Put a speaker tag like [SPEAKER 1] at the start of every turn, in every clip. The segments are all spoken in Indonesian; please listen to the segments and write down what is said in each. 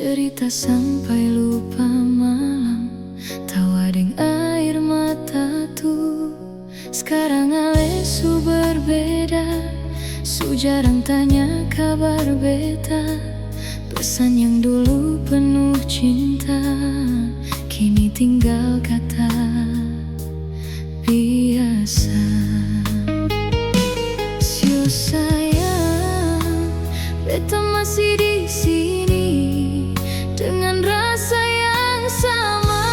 [SPEAKER 1] cerita sampai lupa malam, tawa deng air mata tu. Sekarang ale su berbeda, su jarang tanya kabar beta. Pesan yang dulu penuh cinta, kini tinggal kata biasa. Sio sayang, beta masih di sini dengan rasa yang sama.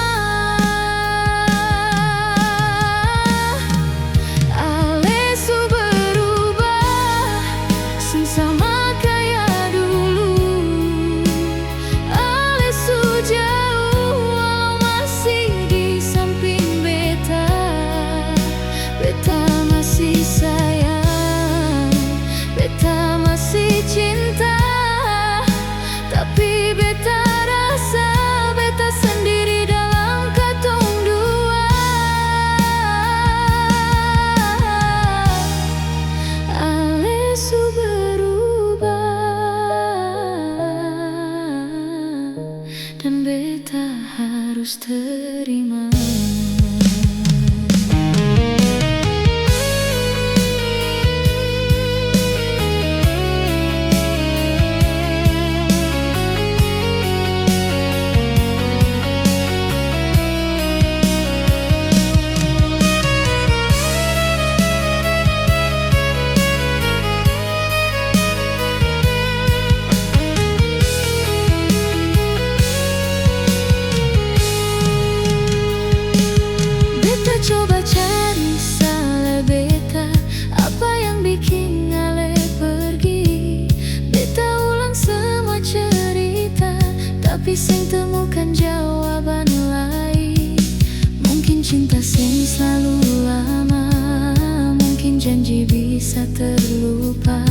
[SPEAKER 1] Ale su berubah, sing sama kayak dulu. Ale su jauh, walau masih di samping beta. Beta masih sayang, beta masih cinta. Tapi beta rasa beta sendiri dalam katong dua. Ale su berubah dan beta harus terima. Coba cari salah beta, apa yang bikin ale pergi. Beta ulang semua cerita, tapi sing temukan jawaban lain. Mungkin cinta sing selalu lama, mungkin janji bisa terlupa.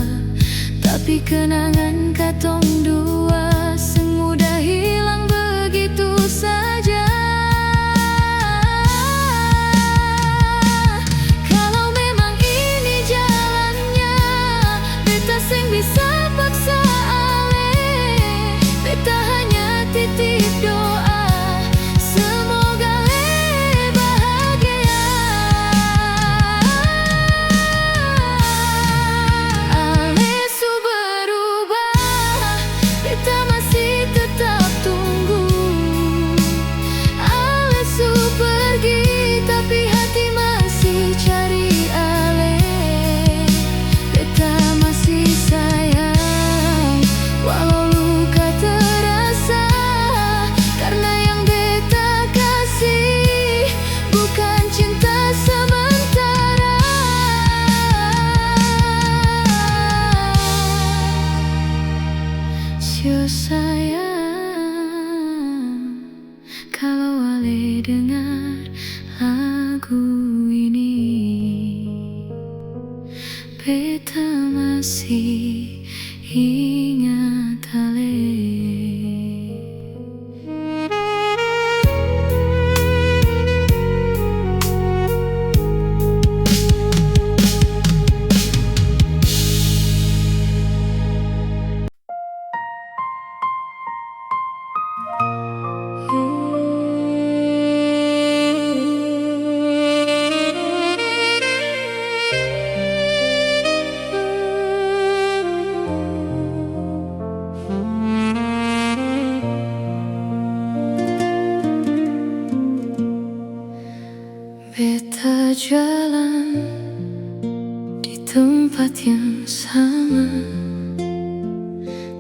[SPEAKER 1] Tapi kenangan katong dua sing mudah hilang begitu saja. Bisa paksa ale, beta hanya titip doa, semoga ale bahagia. Ale su berubah, beta masih tetap tunggu. Ale su pergi, tapi hati masih cari ale. Beta masih sayang, walau luka terasa, karena yang beta kasih bukan cinta sementara. Sio sayang, kalau ale dengar lagu ini, beta masih ingat ale. Beta jalan di tempat yang sama,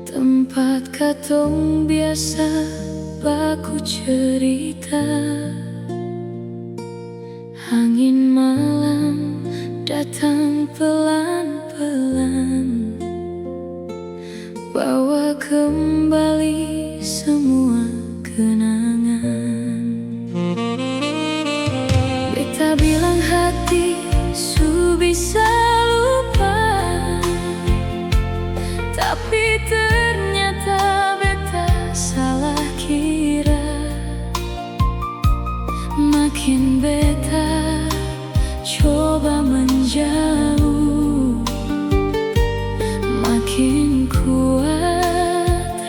[SPEAKER 1] tempat katong biasa baku cerita. Angin malam datang pelan-pelan, bawa kembali semua kenangan. Beta bilang hati su bisa lupa, tapi ternyata beta salah kira. Makin beta coba menjauh, makin kuat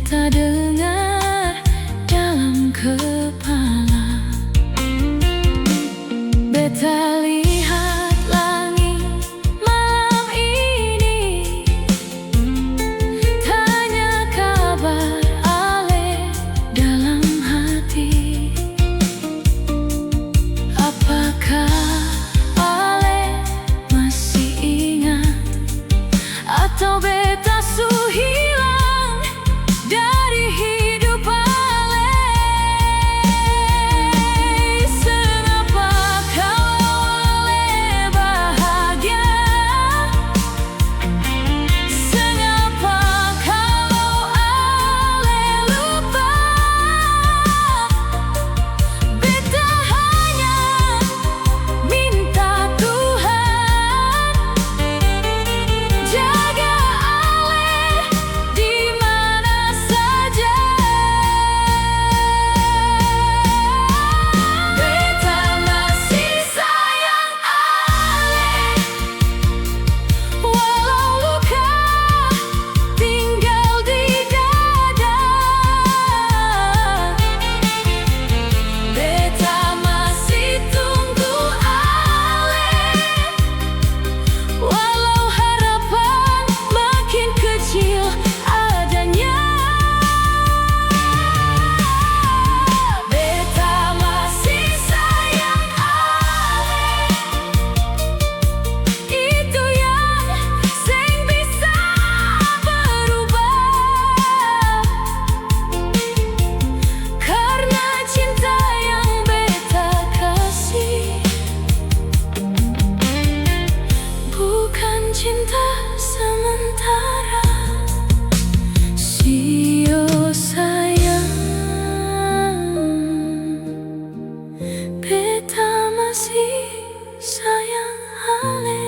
[SPEAKER 1] beta dengar dalam kepala. Beta lihat langit malam ini, tanya kabar ale dalam hati. Apakah ale masih ingat, atau beta su hilang dari hidup ale? Sengapa kalau ale bahagia? Sengapa kalau ale lupa? Beta hanya minta Tuhan jaga ale di mana saja. Beta masih sayang ale, walau luka tinggal di dada. Beta masih tunggu ale, walau harapan makin kecil adanya. Beta masih sayang ale, itu yang seng bisa berubah. Karena cinta yang beta kasih bukan cinta sementara. Sio sayang, beta masih sayang ale.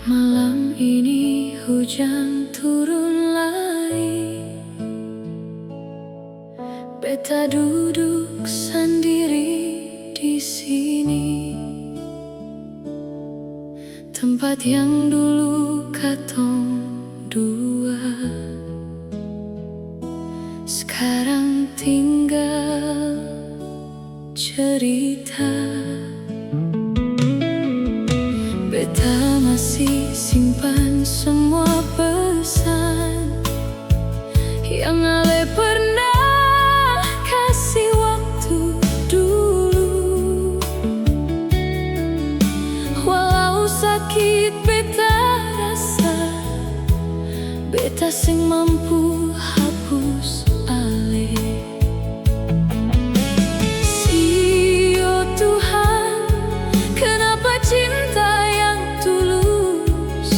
[SPEAKER 1] Malam ini hujan turun lagi, beta duduk sendiri di sini, tempat yang dulu katong dua. Sekarang tinggal cerita. Beta masih simpan semua pesan yang ale pernah kasih waktu dulu. Walau sakit beta rasa, beta sing mampu hapus ale. Sio Tuhan, kenapa cinta yang tulus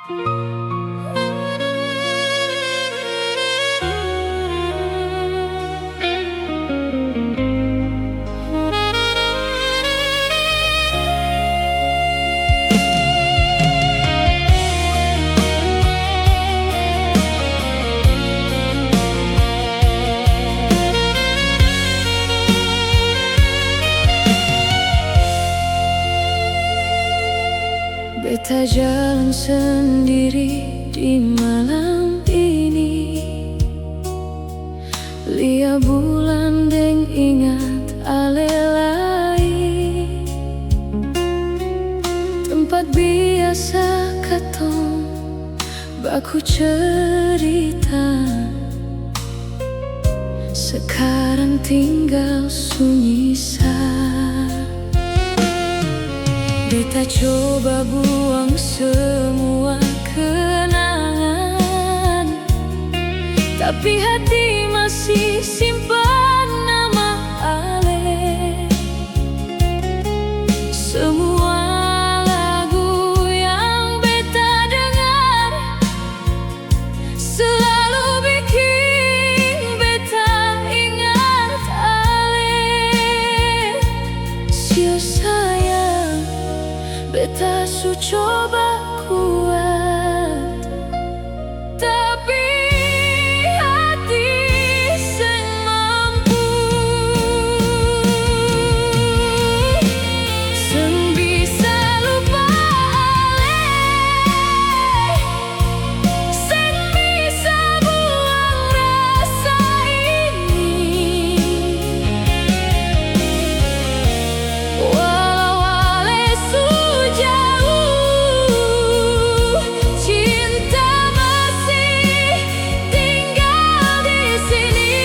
[SPEAKER 1] Beta jalan sendiri di malam ini, lia bulan deng ingat alelai, tempat biasa katong baku cerita, sekarang tinggal sunyi sa. Beta coba buang semua kenangan, tapi hati masih simpan nama Ale. Semua lagu yang beta dengar selalu bikin beta ingat Ale. Sio sayang, beta su coba kuat, tapi hati seng mampu. Seng bisa lupa Ale, seng bisa buang rasa ini. Walau Ale su jauh, cinta masih tinggal di sini.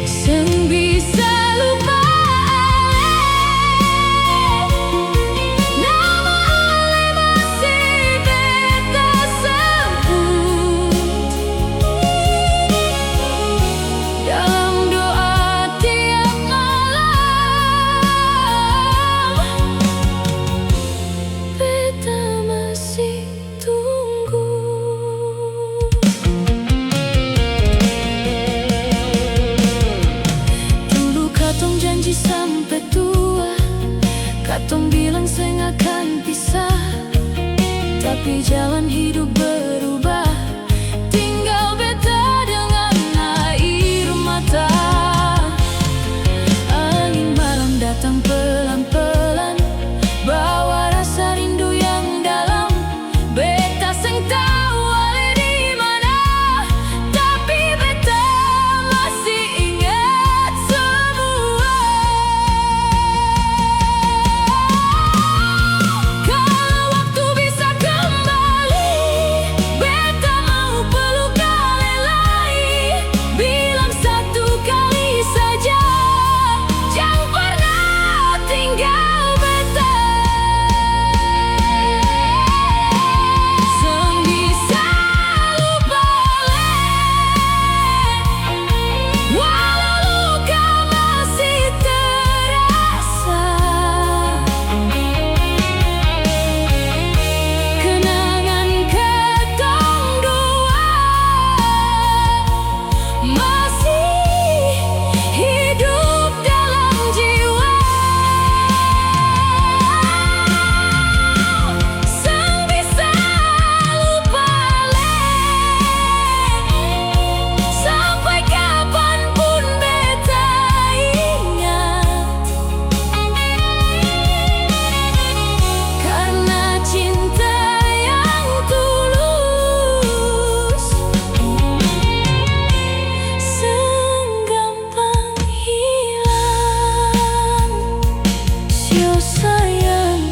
[SPEAKER 1] Seng bisa lupa Ale, nama Ale masih beta sebut dalam doa tiap malam. Beta masih tunggu. Dulu katong janji sampai tua, katong bilang seng akan pisah, tapi jalan hidup berubah, tinggal beta dengan air mata. Angin malam datang pelan-pelan, bawa rasa rindu yang dalam. Beta seng tahu Ale di mana, tapi beta masih ingat semua. Kalau waktu bisa kembali, beta mau peluk Ale lagi, bilang satu kali saja, jangan pernah tinggal beta. Seng bisa lupa Ale, walau luka masih terasa. Kenangan ketong dua masih hidup dalam jiwa. Seng bisa lupa Ale, sampai kapanpun beta ingat, karena cinta yang tulus seng gampang hilang. Sio sayang,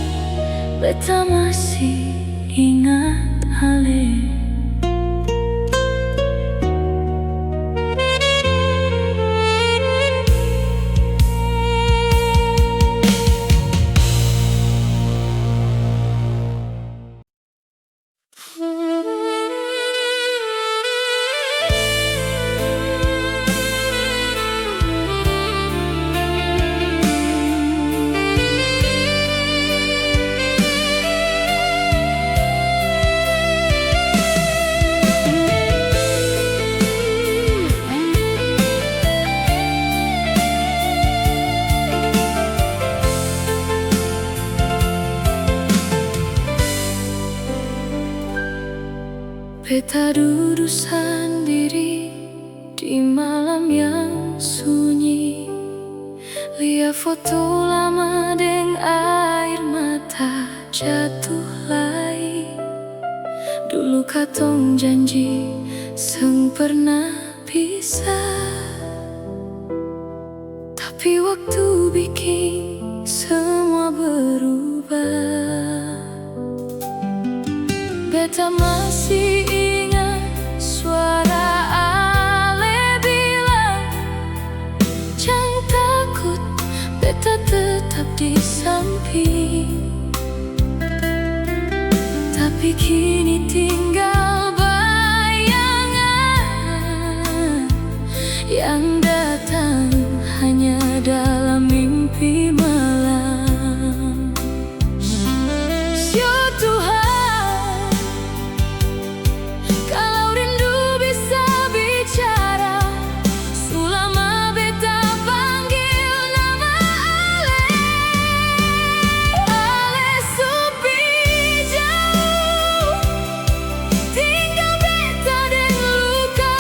[SPEAKER 1] beta masih ingat Ale. Beta duduk sendiri di malam yang sunyi, lihat foto lama deng air mata jatuh lagi. Dulu katong janji seng pernah pisah, tapi waktu bikin semua berubah. Beta masih ingat suara Ale bilang, jangan takut, beta tetap di samping. Tapi kini tinggal bayangan yang datang hanya dalam mimpi malam. Sio Tuhan, kalau rindu bisa bicara, sulama beta panggil nama Ale. Ale sepi jauh, tinggal beta dan luka.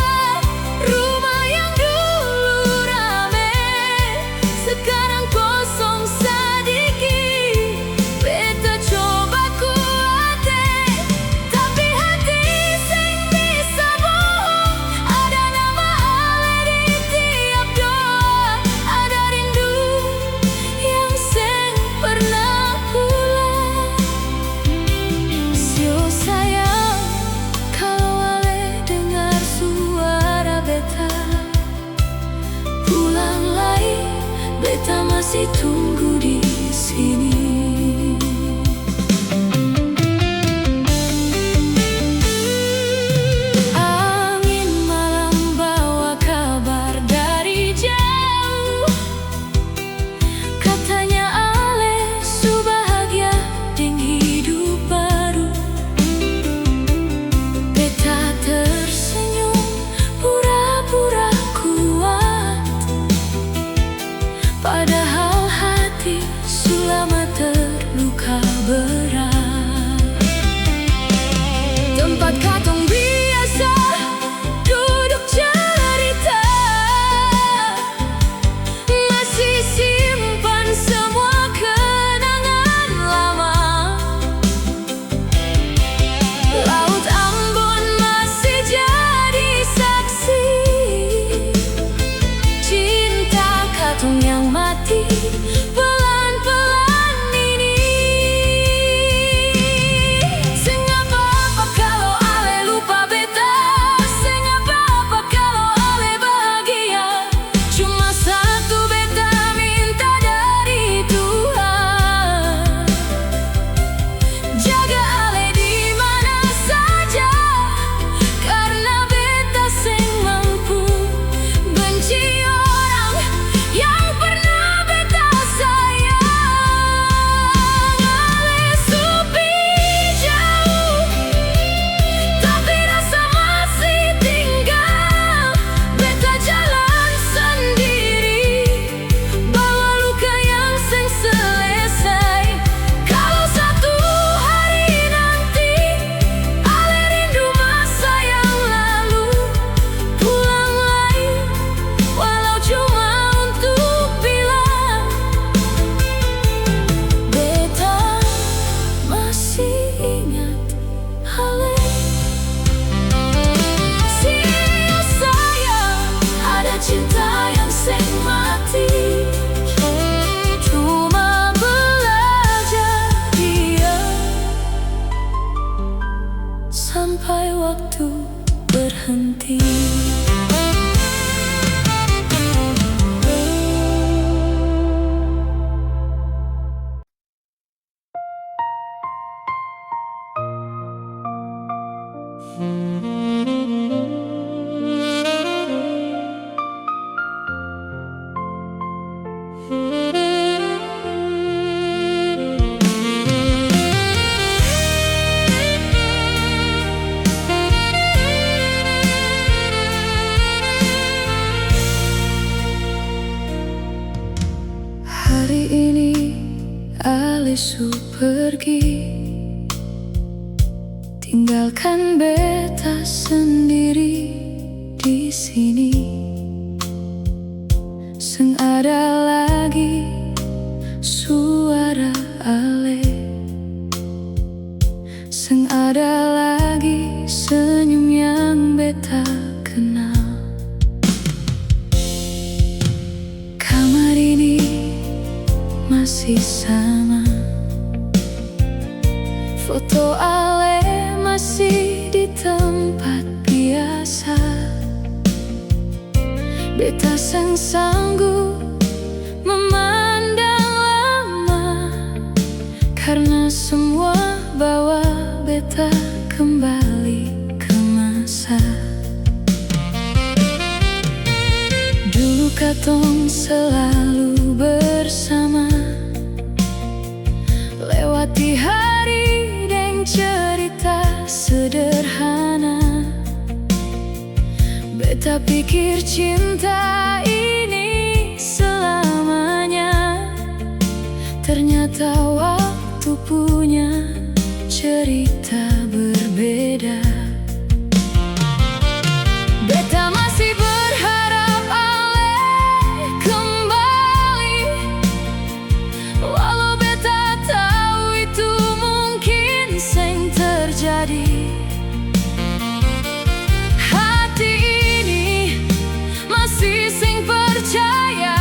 [SPEAKER 1] Rumah yang dulu rame, sekarang kosong sedikit. Beta coba kuat, tapi hati seng bisa bohong. Ada nama Ale di tiap doa, ada rindu yang seng pernah pulang. Sio sayang, kalau Ale dengar suara beta, pulang lagi, beta masih tunggu di sini. Angin malam bawa kabar dari jauh, katanya Ale su bahagia deng hidup baru. Beta tersenyum pura-pura kuat, padahal hati sulama terluka berat. Tempat katong biasa duduk cerita, masih simpan semua kenangan lama. Laut Ambon masih jadi saksi, cinta katong yang mati pelan-pelan ini. Seng apa-apa kalau Ale lupa beta, seng apa-apa kalau Ale bahagia. Cuma satu beta minta dari Tuhan, jaga Ale di mana saja, karena beta seng mampu benci orang yang pernah beta sayang. Ale sepi jauh, tapi rasa masih tinggal. Beta jalan sendiri, bawa luka yang seng selesai. Kalau satu hari nanti Ale rindu masa yang lalu, pulang lagi, walau cuma untuk bilang, beta masih ingat Ale. Sio sayang, ada cinta yang seng mati, cuma belajar diam sampai waktu berhenti. Hari ini Ale su pergi, tinggalkan beta sendiri di sini. Seng ada lagi suara ale, seng ada lagi senyum yang beta kenal. Kamar ini masih sama, foto ale masih di tempat biasa. Beta seng sanggup memandang lama, karena semua bawa beta kembali ke masa dulu. Katong selalu bersama, lewati hari dan cerita sederhana. Beta pikir cinta ini selamanya, ternyata waktu punya cerita berbeda. Beta masih berharap ale kembali, walau beta tahu itu mungkin seng terjadi. Masih sing percaya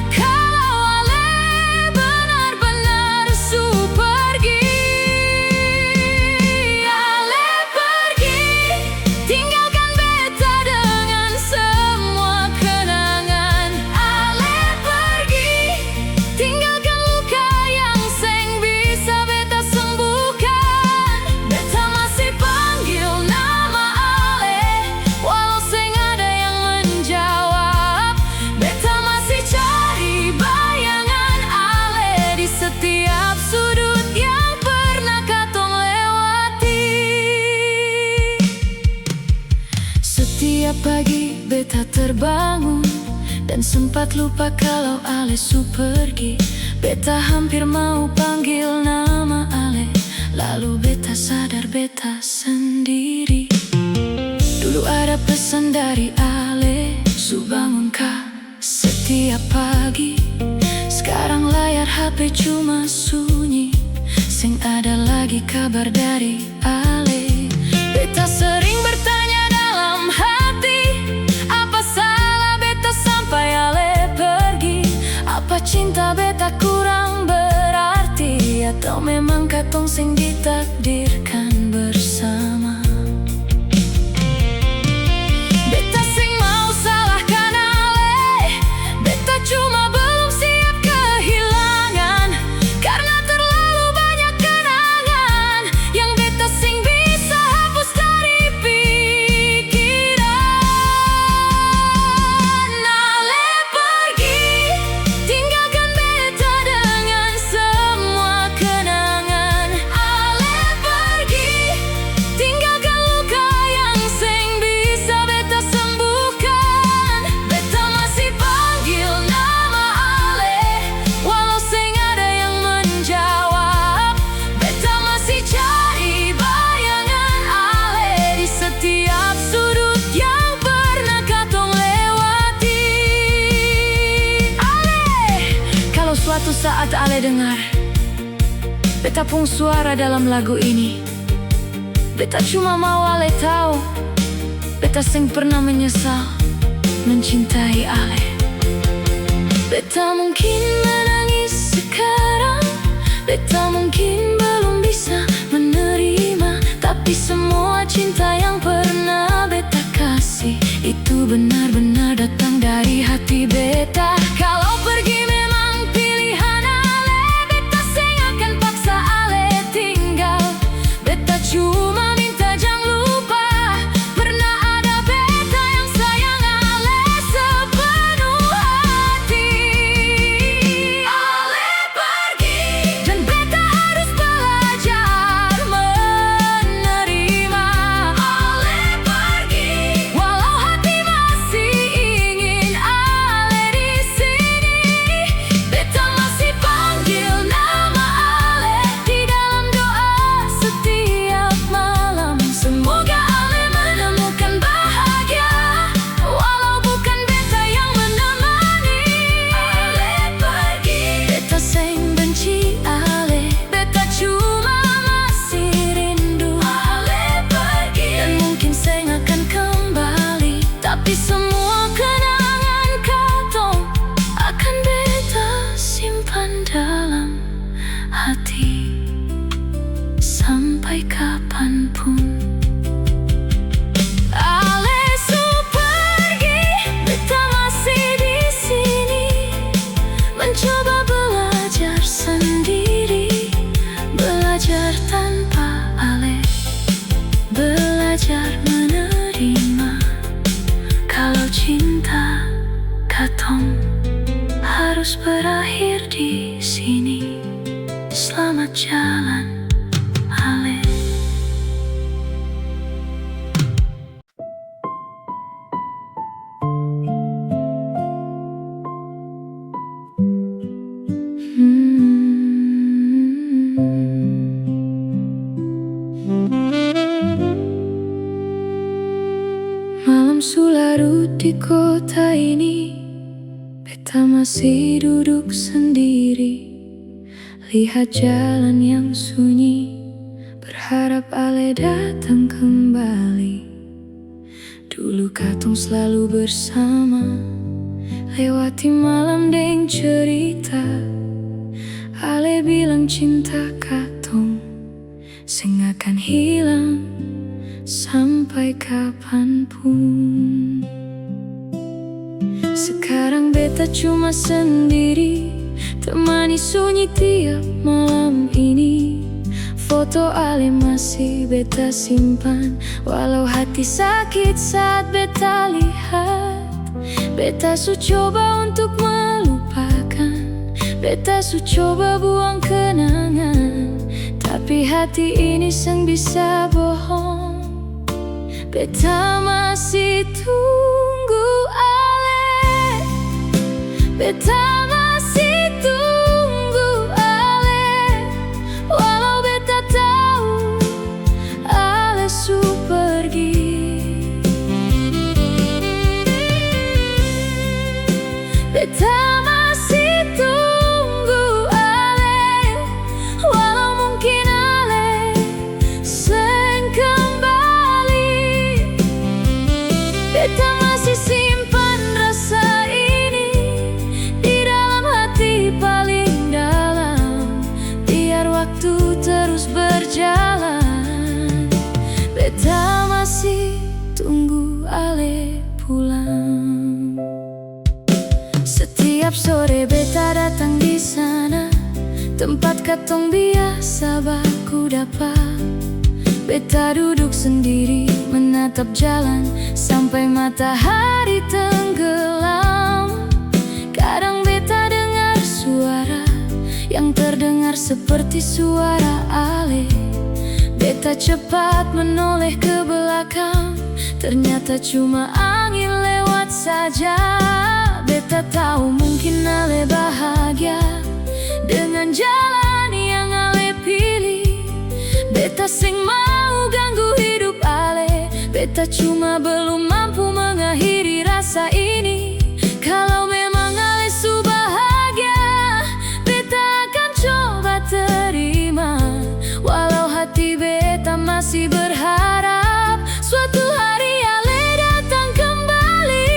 [SPEAKER 1] kalau ale benar-benar su pergi. Ale pergi, tinggalkan beta dengan semua kenangan. Ale pergi, tinggalkan luka yang seng bisa beta sembuhkan. Beta masih panggil nama ale, walau seng ada yang menjawab. Beta masih cari bayangan ale di setiap sudut yang pernah katong lewati. Setiap pagi beta terbangun dan sempat lupa kalau ale su pergi. Beta hampir mau panggil nama ale, lalu beta sadar beta sendiri. Dulu ada pesan dari ale, su bangunkah setiap pagi. Sekarang layar HP cuma sunyi, seng ada lagi kabar dari ale. Beta sering bertanya dalam hati, apa salah beta sampai ale pergi? Apa cinta beta kurang berarti, atau memang katong seng ditakdirkan bersama? Cuma belum siap kehilangan, karena terlalu banyak kenangan yang beta sing bisa hapus dari pikiran. Ale pergi, tinggalkan beta dengan semua kenangan. Ale pergi, tinggalkan luka yang sing bisa beta sembuhkan. Beta masih panggil nama ale, walau seng ada yang menjawab. Beta masih cari bayangan ale di setiap sudut yang pernah katong lewati. Ale, kalau suatu saat ale dengar beta pung suara dalam lagu ini, beta cuma mau ale tahu, beta seng pernah menyesal mencintai ale. Beta mungkin menangis sekarang, beta mungkin belum bisa menerima, tapi semua cinta yang pernah beta kasih itu benar-benar datang dari hati beta. Kalau pergi memang pilihan ale, beta seng akan paksa ale tinggal. Beta cuma minta jangan lupa, pernah ada beta yang sayang ale sepenuh hati. Ale pergi, dan beta harus belajar menerima. Ale pergi, walau hati masih ingin ale di harus berakhir di sini. Selamat jalan, Ale. Malam sularut di kota ini, beta masih duduk sendiri, lihat jalan yang sunyi, berharap Ale datang kembali. Dulu katong selalu bersama, lewati malam deng cerita. Ale bilang cinta katong sing akan hilang sampai kapanpun. Sekarang beta cuma sendiri, temani sunyi tiap malam ini. Foto Ale masih beta simpan, walau hati sakit saat beta lihat. Beta su coba untuk melupakan, beta su coba buang kenangan, tapi hati ini seng bisa bohong. Beta masih tunggu Ale, beta masih tunggu Ale, walau beta tahu Ale su pergi. Beta masih tunggu Ale, walau mungkin Ale seng kembali. Beta masih simpan rasa ini di dalam hati paling dalam, biar waktu terus berjalan. Beta masih tunggu Ale pulang. Setiap sore beta datang di sana, tempat katong biasa baku dapat. Beta duduk sendiri menatap jalan sampai matahari tenggelam. Kadang beta dengar suara yang terdengar seperti suara Ale. Beta cepat menoleh ke belakang, ternyata cuma angin lewat saja. Beta tahu mungkin Ale bahagia dengan jalan yang Ale pilih. Beta sing mau ganggu hidup Ale, beta cuma belum mampu mengakhiri rasa ini. Kalau memang Ale su bahagia, beta akan coba terima, walau hati beta masih berharap suatu hari Ale datang kembali.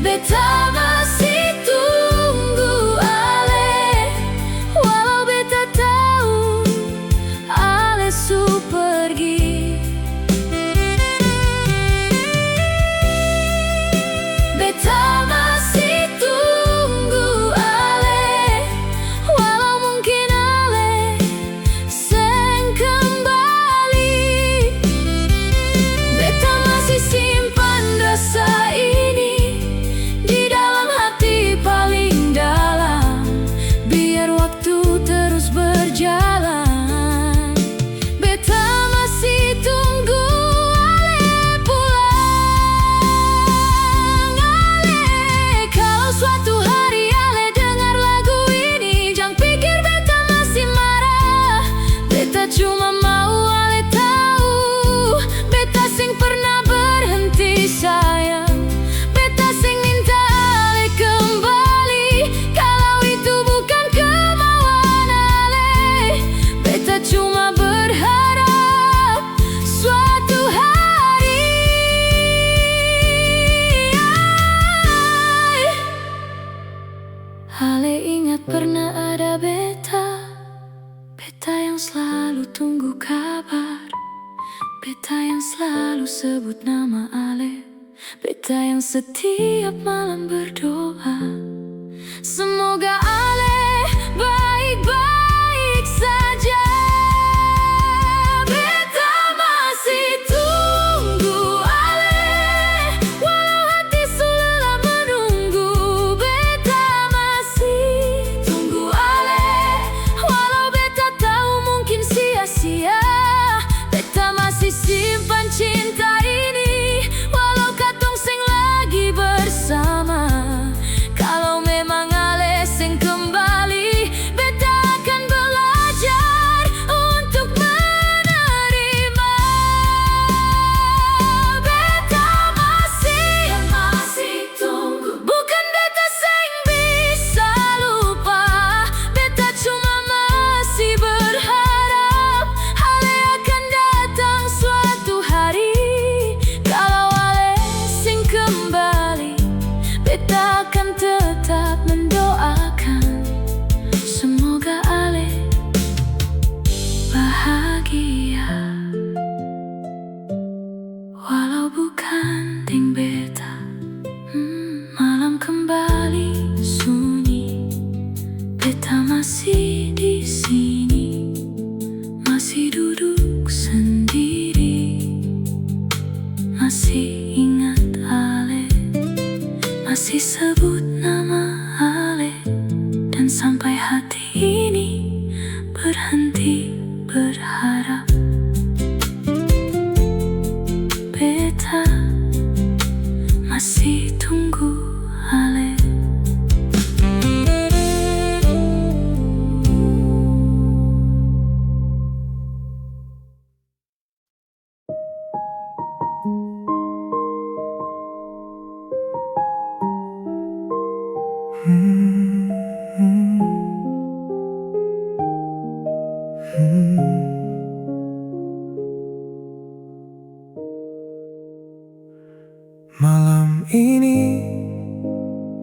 [SPEAKER 1] Beta masih tunggu Ale, walau beta tahu Ale su pergi. Beta masih tunggu Ale, walau mungkin Ale seng kembali. Beta masih simpan rasa ini di dalam hati paling dalam, biar waktu terus berjalan. Beta masih tunggu Ale pulang. Ale, kalau suatu hari Ale dengar lagu ini, jangan pikir beta masih marah. Beta cuma mau Ale tahu, beta sing pernah berhenti sayang. Beta sing minta Ale kembali, kalau itu bukan kemauan Ale. Beta cuma berharap suatu hari Ale ingat pernah ada beta, beta yang selalu tunggu kabar, beta yang selalu sebut nama Ale, beta yang setiap malam berdoa semoga Ale baik-baik saja. Beta masih tunggu Ale, walau hati su lelah menunggu. beta akan tetap mendoakan semoga Ale bahagia. Walau bukan deng beta, malam kembali sunyi, beta masih di sini, masih duduk sendiri, masih ingat Ale, masih sebut nama Ale, dan sampai hati ini berhenti berharap. Beta masih tunggu Ale.
[SPEAKER 2] Malam ini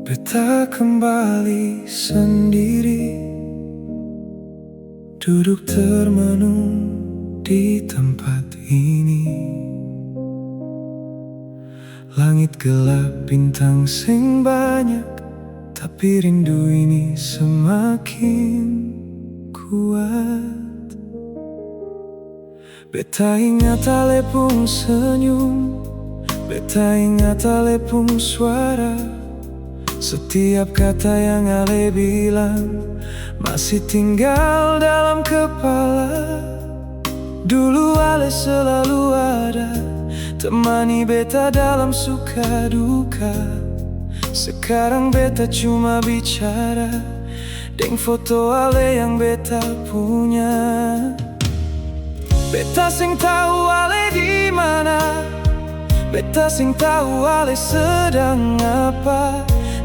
[SPEAKER 2] beta kembali sendiri, duduk termenung di tempat ini. Langit gelap, bintang sing banyak, tapi rindu ini semakin kuat. Beta ingat Ale pun senyum, beta ingat Ale pun suara. Setiap kata yang Ale bilang masih tinggal dalam kepala. Dulu Ale selalu ada, temani beta dalam suka duka. Sekarang beta cuma bicara deng foto Ale yang beta punya. Beta sing tahu Ale di mana, beta sing tahu Ale sedang apa.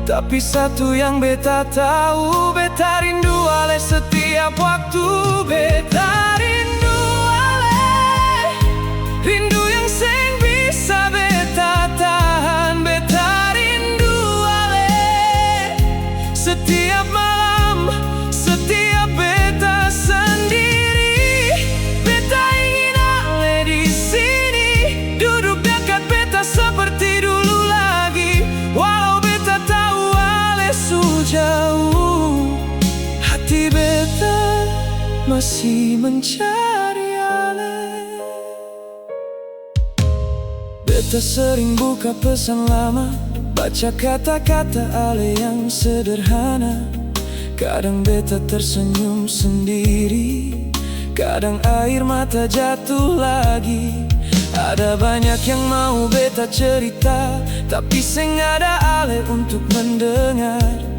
[SPEAKER 2] Tapi satu yang beta tahu, beta rindu Ale setiap waktu. Beta rindu Ale, rindu yang sing bisa beta tahan. Beta rindu Ale setiap malam, setiap beta sendiri. Beta ingin Ale di sini, duduk dekat beta seperti dulu lagi. Walau beta tahu Ale jauh, hati beta masih mencari Ale. Beta sering buka pesan lama, baca kata-kata Ale yang sederhana. Kadang beta tersenyum sendiri, kadang air mata jatuh lagi. Ada banyak yang mau beta cerita, tapi sing ada Ale untuk mendengar.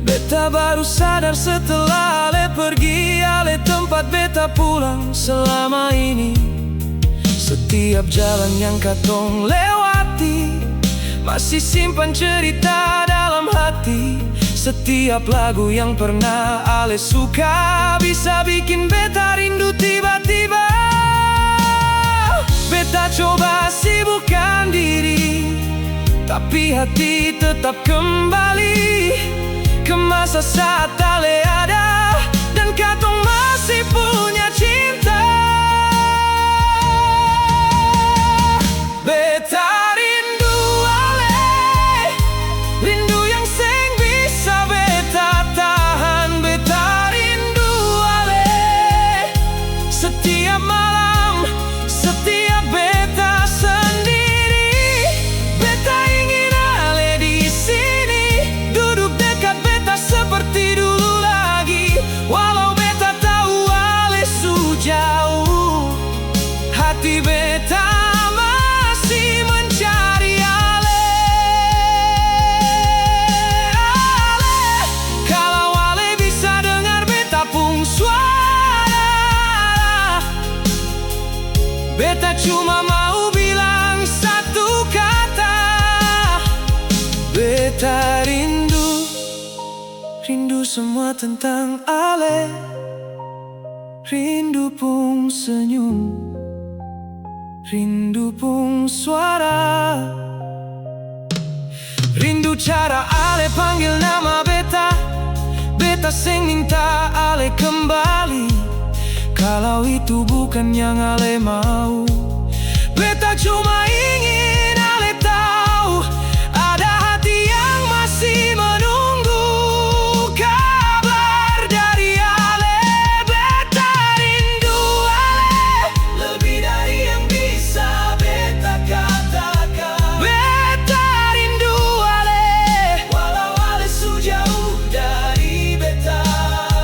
[SPEAKER 2] Beta baru sadar setelah Ale pergi, Ale tempat beta pulang selama ini. Setiap jalan yang katong lewati masih simpan cerita dalam hati. Setiap lagu yang pernah Ale suka bisa bikin beta rindu tiba-tiba. Beta coba sibukkan diri, tapi hati tetap kembali ke masa saat Ale ada dan katong masih punya cinta. Beta rindu Ale, rindu yang sing bisa beta tahan. Beta rindu Ale setiap malam, setiap beta sendiri. Beta ingin Ale di sini, duduk dekat beta seperti dulu lagi. Walau beta tahu Ale jauh, hati beta masih mencari Ale. Ale, kalau Ale bisa dengar beta pun suara, beta cuma mau bilang satu kata. Beta rindu, rindu semua tentang Ale. Rindu pun senyum, rindu pun suara. Rindu cara ale panggil nama beta, beta sing minta ale kembali. Kalau itu bukan yang ale mau, beta cuma ingin ale tahu ada hati yang masih menunggu kabar dari ale. Beta rindu ale, lebih dari yang bisa beta katakan. Beta rindu ale, walau ale sejauh dari beta.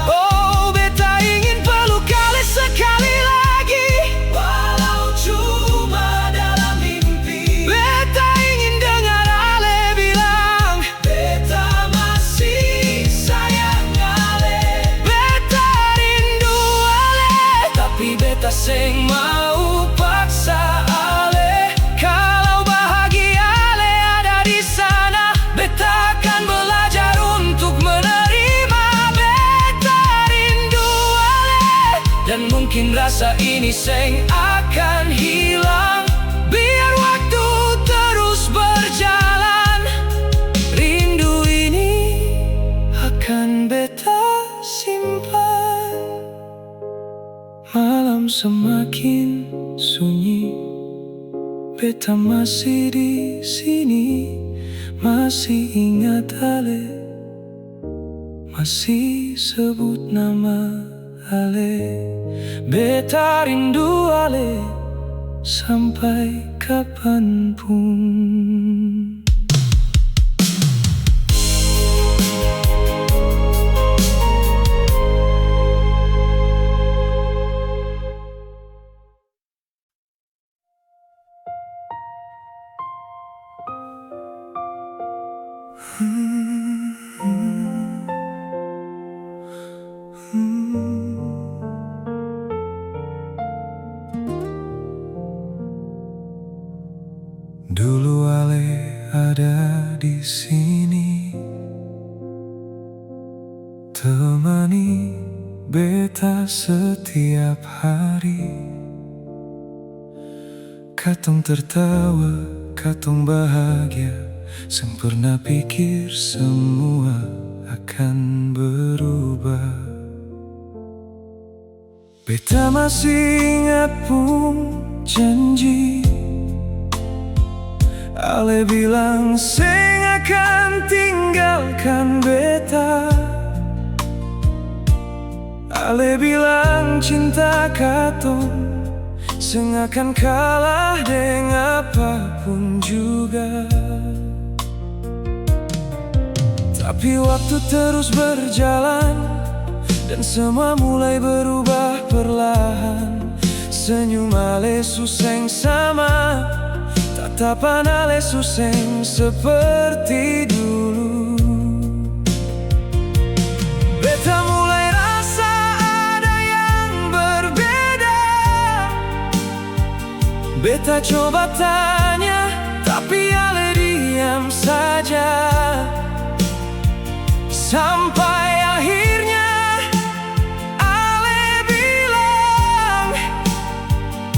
[SPEAKER 2] Oh, beta ingin peluk ale sekali lagi, walau cuma dalam mimpi. Beta ingin dengar ale bilang beta masih sayang ale. Beta rindu ale, tapi beta sing mau paksa ale. Kalau bahagia ale ada di sana, beta akan belajar untuk menerima. Beta rindu ale, dan mungkin rasa ini seng akan hilang biar waktu terus berjalan. Rindu ini akan beta simpan. Malam semakin sunyi, beta masih di sini, masih ingat ale, masih sebut nama ale. Beta rindu ale sampai kapanpun. Dulu ale ada di sini, temani beta setiap hari. Katong tertawa, katong bahagia, seng pernah pikir semua akan berubah. Beta masih ingat pun janji ale bilang seng akan tinggalkan beta. Ale bilang cinta katong seng akan kalah dengan apapun juga. Tapi waktu terus berjalan dan semua mulai berubah perlahan. Senyum ale suseng sama, tatapan ale suseng seperti dulu. Beta mulai rasa ada yang berbeda. Beta coba tanya, tapi ale diam saja. Sampai akhirnya ale bilang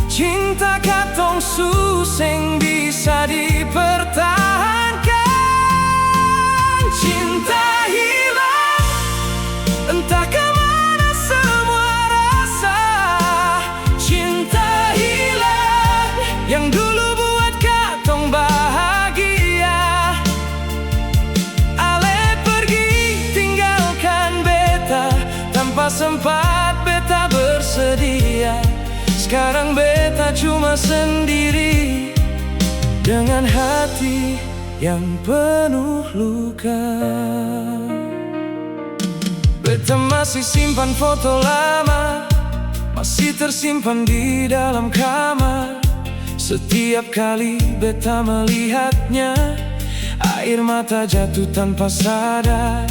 [SPEAKER 2] cinta katong suseng bisa dipertahankan. Cinta hilang, entah kemana semua rasa. Cinta hilang, yang dulu buat katong bahagia. Ale pergi tinggalkan beta tanpa sempat beta bersedia. Sekarang beta cuma sendiri dengan hati yang penuh luka. Beta masih simpan foto lama, masih tersimpan di dalam kamar. Setiap kali beta melihatnya, air mata jatuh tanpa sadar.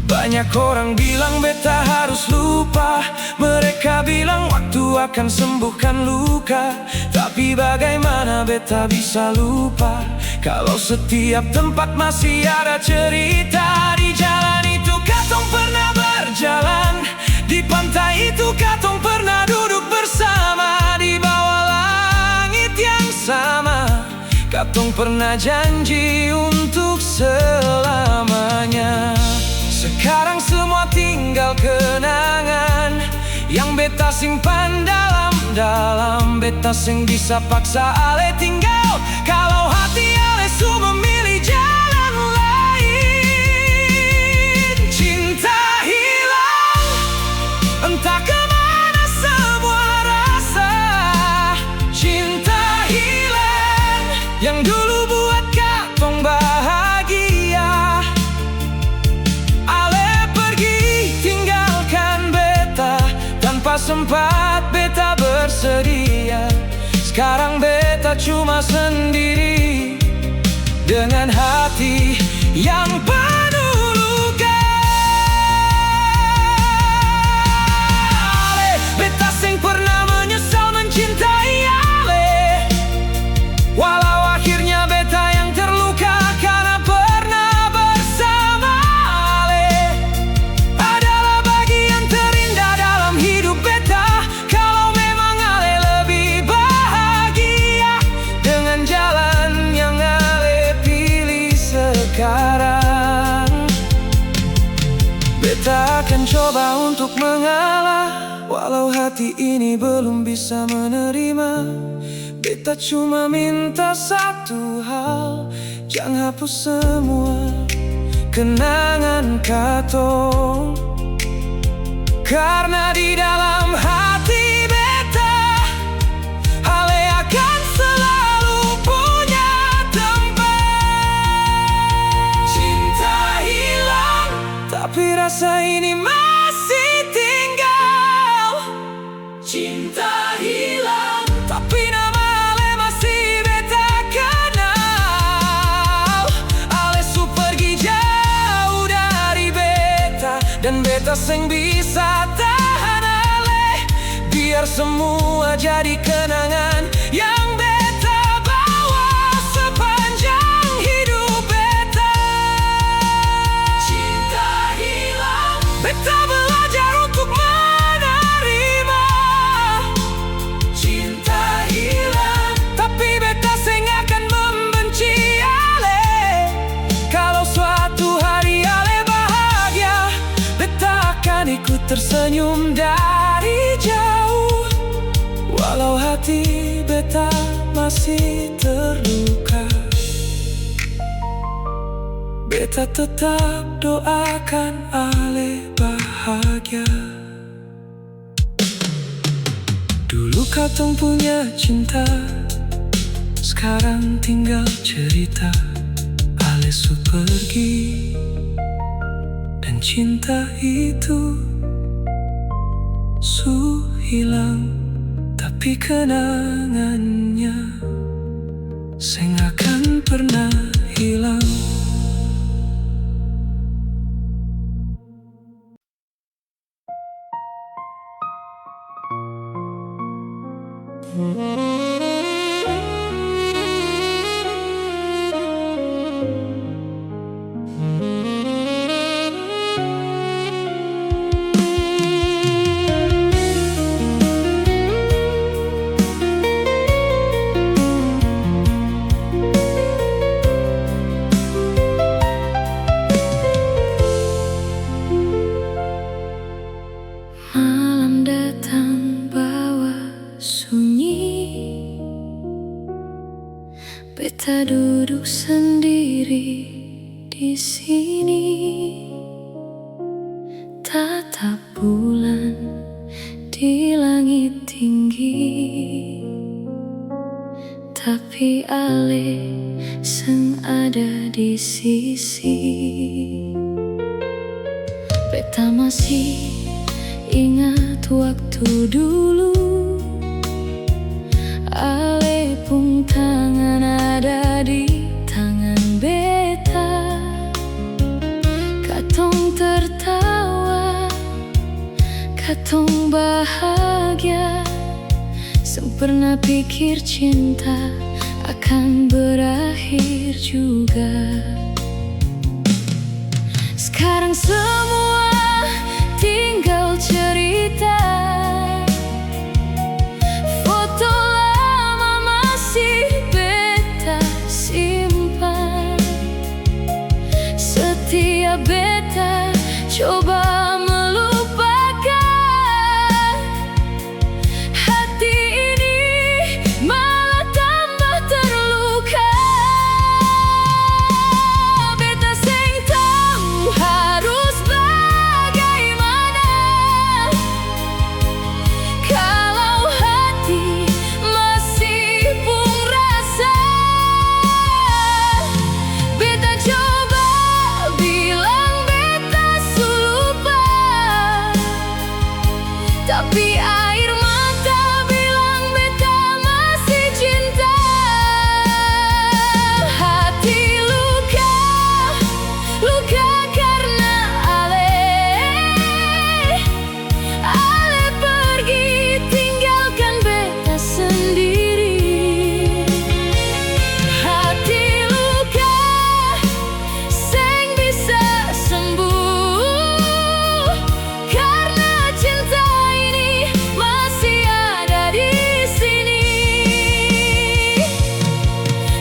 [SPEAKER 2] Banyak orang bilang beta harus lupa. Mereka bilang waktu akan sembuhkan luka. Tapi bagaimana beta bisa lupa kalau setiap tempat masih ada cerita. Di jalan itu katong pernah berjalan, di pantai itu katong pernah duduk bersama. Di bawah langit yang sama katong pernah janji untuk selamanya. Sekarang semua tinggal kenangan yang beta simpan dalam beta sing bisa paksa ale tinggal. Kalau hati ale su memilih jalan lain, cinta hilang entah kemana semua rasa. Cinta hilang yang dulu buat katong bahagia. Ale pergi tinggalkan beta tanpa sempat beta bersedia. Sekarang beta cuma sendiri dengan hati yang penuh luka. Ale, beta sing pernah menyesal mencintai ale, walau akhirnya beta yang terluka karena pernah bersama ale. Adalah bagian terindah dalam hidup beta. Kalau memang ale lebih bahagia dengan jalan yang ale pilih sekarang, beta akan coba untuk mengalah. Walau hati ini belum bisa menerima, beta cuma minta satu hal, jangan hapus semua kenangan katong. Karena di dalam hati beta, ale akan selalu punya tempat. Cinta hilang, tapi rasa ini masih tinggal. Cinta hilang, tapi nama ale masih beta kenal. Ale su pergi jauh dari beta, dan beta sing bisa tahan ale, biar semua jadi kenangan yang beta bawa sepanjang hidup beta. Cinta hilang, beta belajar untuk menerima. Cinta hilang, tapi beta sing akan membenci ale. Kalau suatu hari ale bahagia, beta akan ikut tersenyum dari jauh. Walau hati beta masih terluka, beta tetap doakan ale bahagia. Dulu katong punya cinta, sekarang tinggal cerita. Ale su pergi, dan cinta itu su hilang. Tapi kenangannya sing akan pernah hilang.
[SPEAKER 1] Malam datang bawa sunyi, beta duduk sendiri di sini. Tatap bulan di langit tinggi, tapi ale seng ada di sisi. Beta masih ingat waktu dulu, ale pun tangan ada di tangan beta. Katong tertawa, katong bahagia. Sempurna pikir cinta akan berakhir juga. Sekarang semua tinggal cerita. Foto lama masih beta simpan. saja beta coba melupakan, hati ini malah tambah terluka. Beta seng tahu harus bagaimana kalau hati masih pun rasa. Beta coba bilang beta su lupa, tapi air mata bilang beta masih cinta. Hati luka, luka karena Ale pergi tinggalkan beta sendiri. Hati luka seng bisa sembuh karena cinta ini masih ada di sini.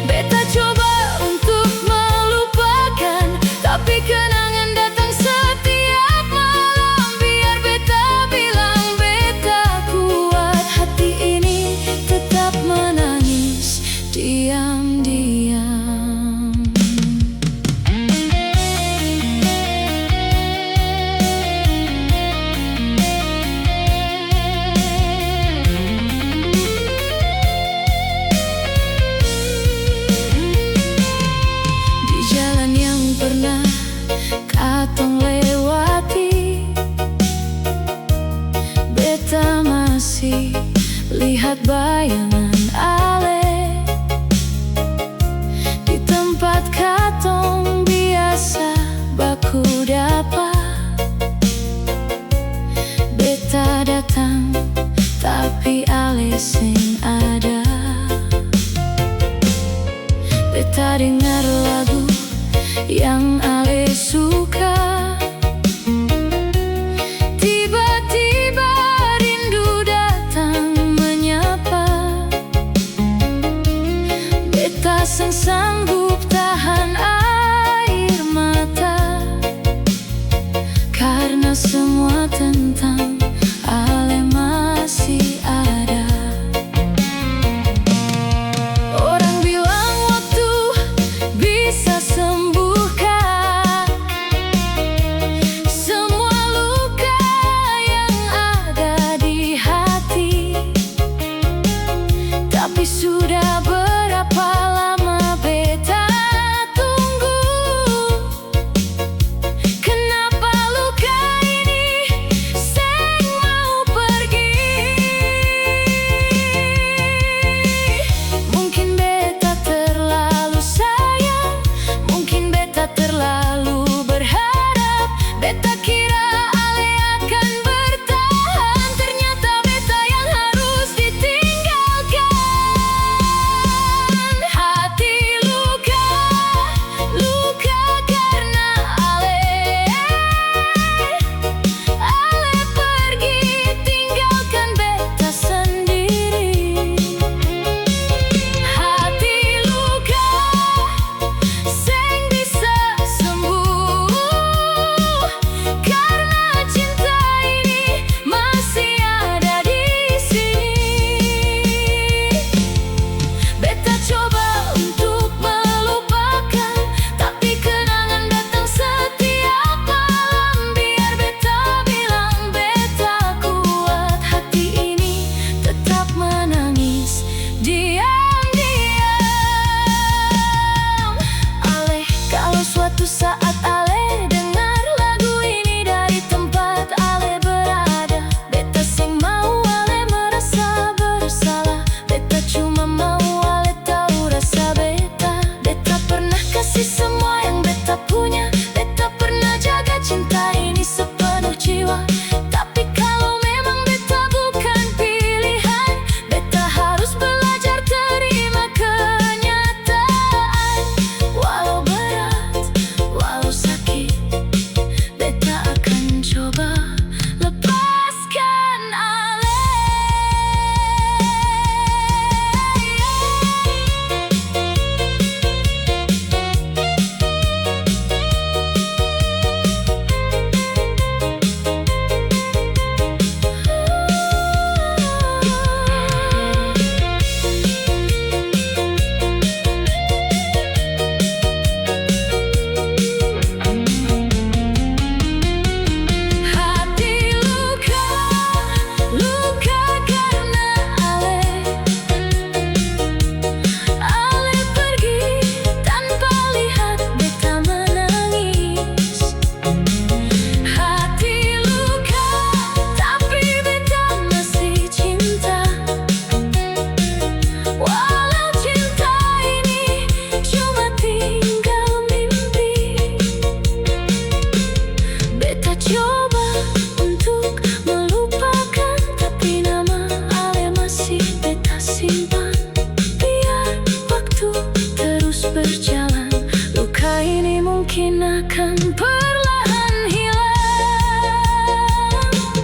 [SPEAKER 1] Beta coba untuk melupakan, tapi kenangan datang setiap malam. Biar beta bilang beta kuat, hati ini tetap menangis diam-diam. Di jalan yang pernah dan perlahan hilang.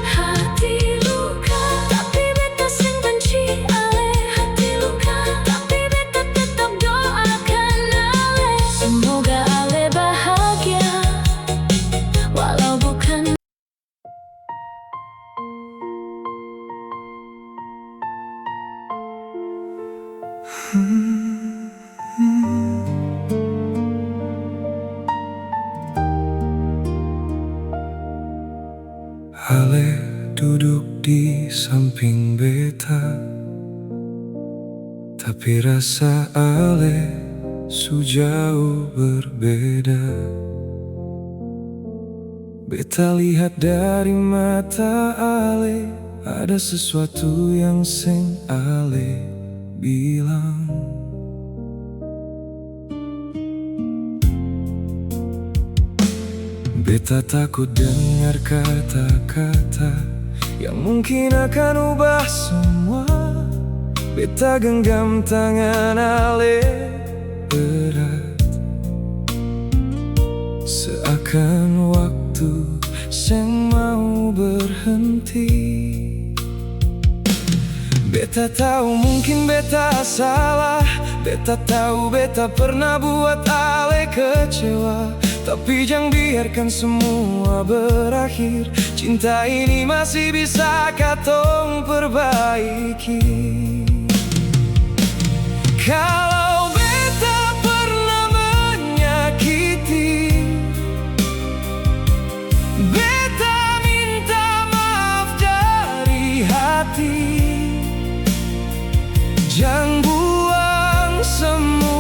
[SPEAKER 1] Hati luka, tapi beta sing benci ale. Hati luka, tapi beta tetap doakan ale. Semoga ale bahagia, walau bukan.
[SPEAKER 2] Ale duduk di samping beta, tapi rasa ale sejauh berbeda. Beta lihat dari mata ale, ada sesuatu yang sing ale bilang. Beta takut dengar kata-kata yang mungkin akan ubah semua. Beta genggam tangan ale berat, seakan waktu sing mau berhenti. Beta tahu mungkin beta salah, beta tahu beta pernah buat ale kecewa. Tapi jangan biarkan semua berakhir. Cinta ini masih bisa katong perbaiki. Kalau beta pernah menyakiti, beta minta maaf dari hati. Jangan buang semua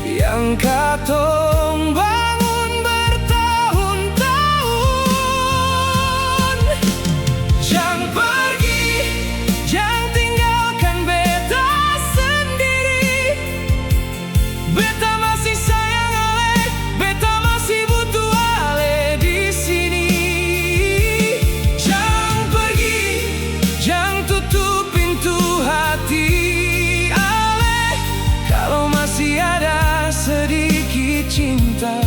[SPEAKER 2] yang katong bangun bertahun-tahun. Jangan pergi, jangan tinggalkan beta sendiri. Beta masih sayang ale, beta masih butuh ale di sini. Jangan pergi, jangan tutup pintu hati ale. Kalau masih ada sedikit cinta,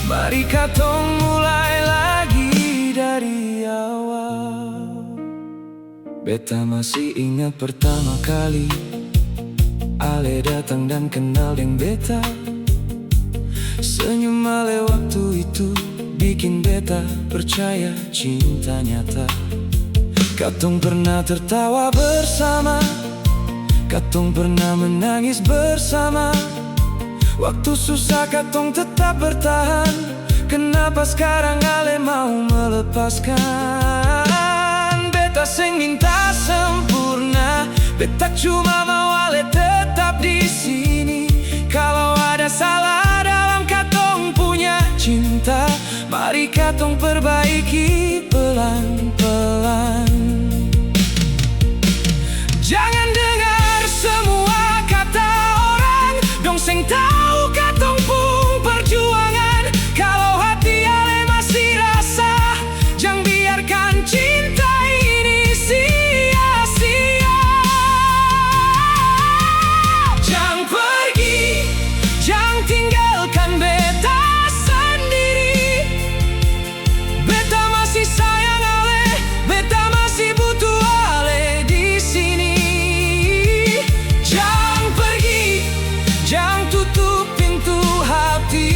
[SPEAKER 2] mari katong mulai lagi dari awal. Beta masih ingat pertama kali ale datang dan kenal dengan beta. Senyum ale waktu itu bikin beta percaya cinta nyata. Katong pernah tertawa bersama, katong pernah menangis bersama. Waktu susah katong tetap bertahan. Kenapa sekarang ale mau melepaskan? Beta sing minta sempurna, beta cuma mau ale tetap di sini. Kalau ada salah dalam katong punya cinta, mari katong perbaiki pelan-pelan. Jangan dengar semua kata orang dong sing tahu katong pun perjuangan. Kalau hati ale masih rasa, jangan biarkan cinta ini sia-sia. Jangan pergi, jangan tinggalkan beta sendiri. Beta masih sayang ale, beta masih butuh ale di sini. Jangan pergi, jangan tutup pintu hati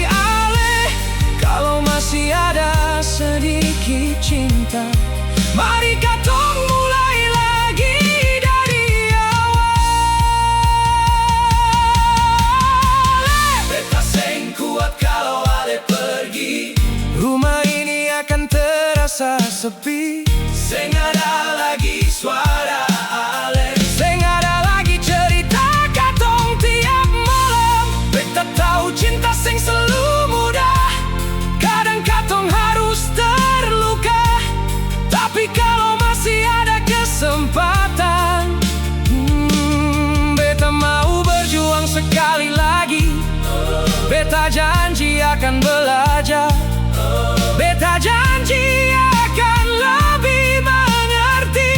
[SPEAKER 2] ale. Kalau masih ada sedikit cinta, mari katong mulai lagi dari awal. Beta sing kuat kalau ale pergi. Rumah ini akan terasa sepi. Sing ada lagi suara ale, sing ada lagi cerita katong tiap malam. Beta tahu cinta sing selalu mudah, kadang katong harus terluka. Tapi kalau masih ada kesempatan, beta mau berjuang sekali lagi. Beta janji akan belajar, beta janji akan lebih mengerti.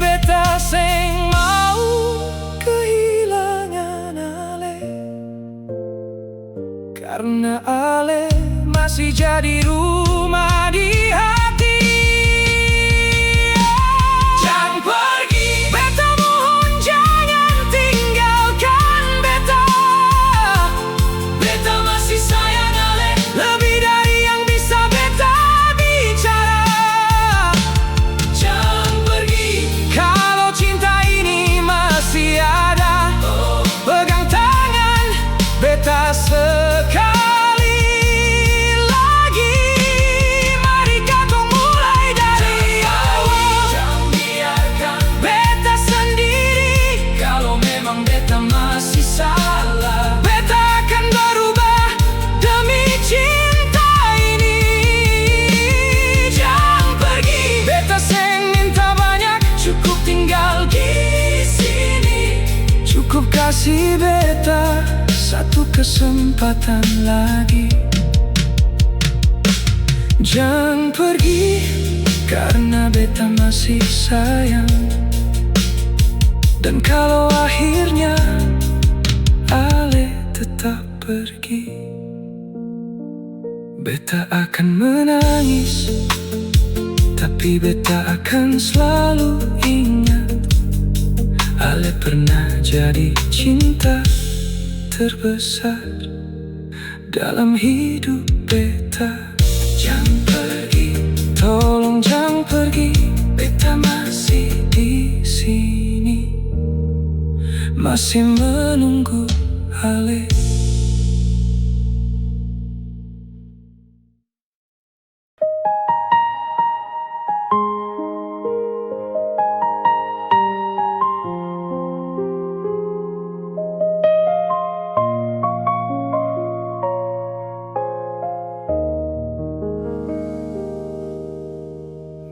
[SPEAKER 2] Beta sing mau kehilangan karena Ale masih jadi rumah di hati. Jangan pergi, beta mohon jangan tinggalkan beta. Beta masih sayang Ale, lebih dari yang bisa beta bicara. Jangan pergi, kalau cinta ini masih ada, pegang tangan beta sekali lagi. Mari katong mulai dari awal. Jangan biarkan beta sendiri. Kalau memang beta masih salah, beta akan berubah demi cinta ini. Jangan pergi, beta seng minta banyak, cukup tinggal di sini. Cukup kasih beta satu kesempatan lagi. Jangan pergi, karena beta masih sayang. Dan kalau akhirnya Ale tetap pergi, beta akan menangis, tapi beta akan selalu ingat Ale pernah jadi cinta terbesar dalam hidup beta. Jangan pergi, tolong jangan pergi, beta masih di sini, masih menunggu Ale.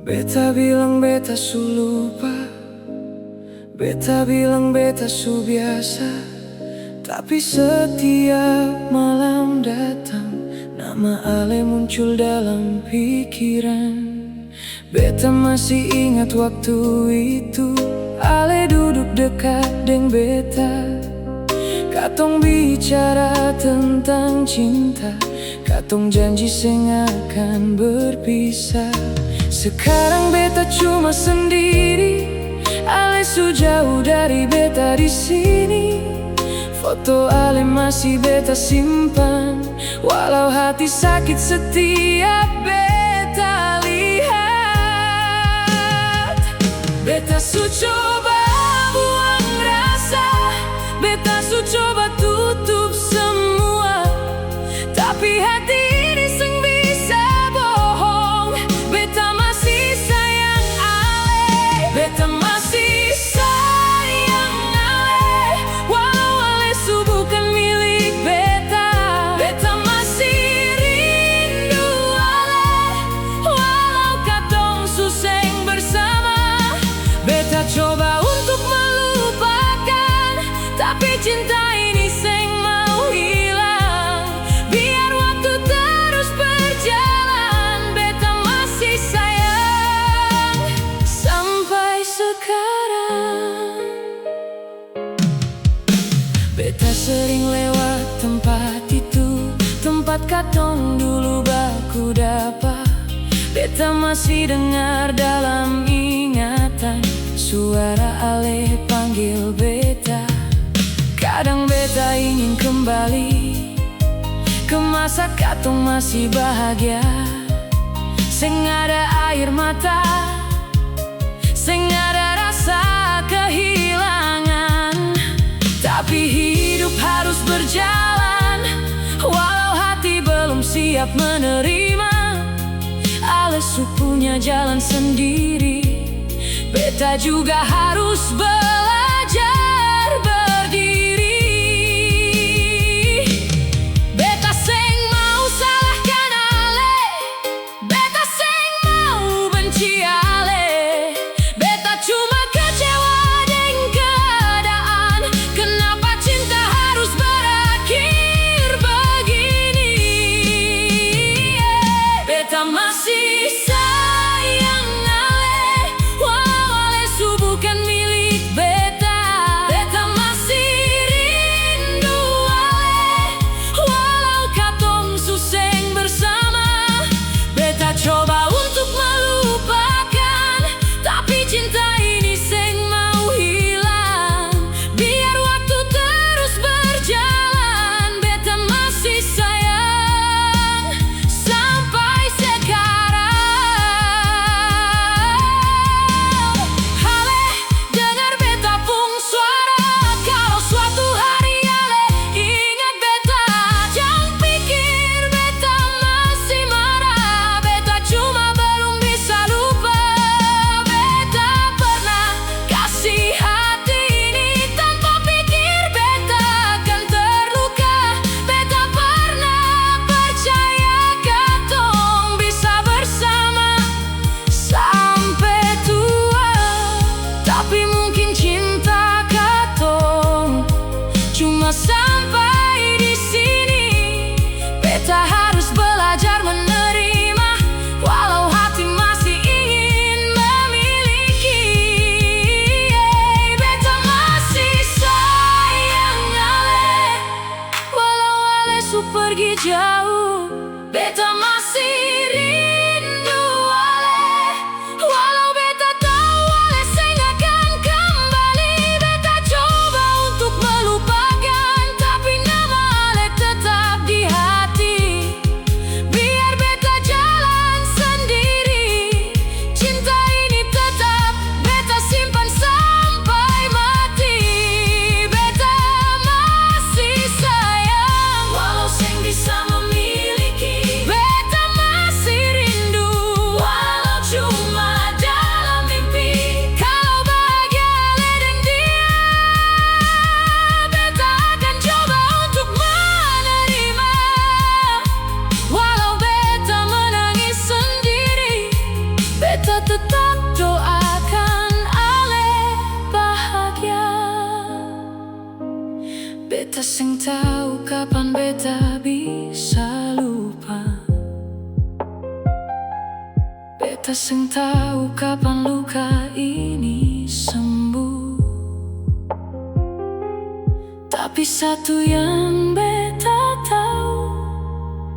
[SPEAKER 2] Beta bilang beta su lupa, beta bilang beta su biasa, tapi setiap malam datang nama Ale muncul dalam pikiran. Beta masih ingat waktu itu Ale duduk dekat deng beta. Katong bicara tentang cinta, katong janji seng akan berpisah. Sekarang beta cuma sendiri, Ale su jauh dari beta di sini. Foto Ale masih beta simpan, walau hati sakit setiap beta lihat. Beta su coba buang rasa, beta su coba tutup semua, tapi hati ini seng bisa bohong. Beta masih sayang Ale, beta masih sayang Ale, walau Ale su bukan milik beta. Beta masih rindu Ale, walau katong su seng bersama. Beta coba untuk melupakan, tapi cinta ini seng mau hilang. Biar waktu terus berjalan, beta masih sayang sampai sekarang. Beta sering lewat tempat itu, tempat katong dulu baku dapa. Beta masih dengar dalam ingatan suara Ale panggil beta. Kadang beta ingin kembali ke masa katong masih bahagia, seng ada air mata, seng ada rasa kehilangan. Tapi hidup harus berjalan, walau hati belum siap menerima. Ale su punya jalan sendiri, beta juga harus belajar berdiri. Beta seng mau salahkan Ale, beta seng mau benci Ale. Beta cuma kecewa dengan keadaan, kenapa cinta harus berakhir begini. Beta masih sayang Ale, walau Ale su bukan milik beta.
[SPEAKER 1] sampai di sini. Beta harus belajar menerima, walau hati masih ingin memiliki. Beta masih sayang Ale, walau Ale su pergi jauh. Beta masih rindu Ale, walau beta tahu Ale seng akan kembali. Beta coba untuk melupakan, tapi nama Ale tetap di hati. Biar beta jalan sendiri, cinta ini tetap beta simpan sampai mati. Beta masih sayang, walau seng bisa memiliki. Beta masih rindu, walau cuma dalam mimpi. Kalau bahagia Ale dan dia, beta akan coba untuk menerima. Walau beta menangis sendiri, beta tetap doakan Ale bahagia. Beta seng tahu kapan beta bisa lupa. Beta seng tahu kapan luka ini sembuh. Tapi satu yang beta tahu,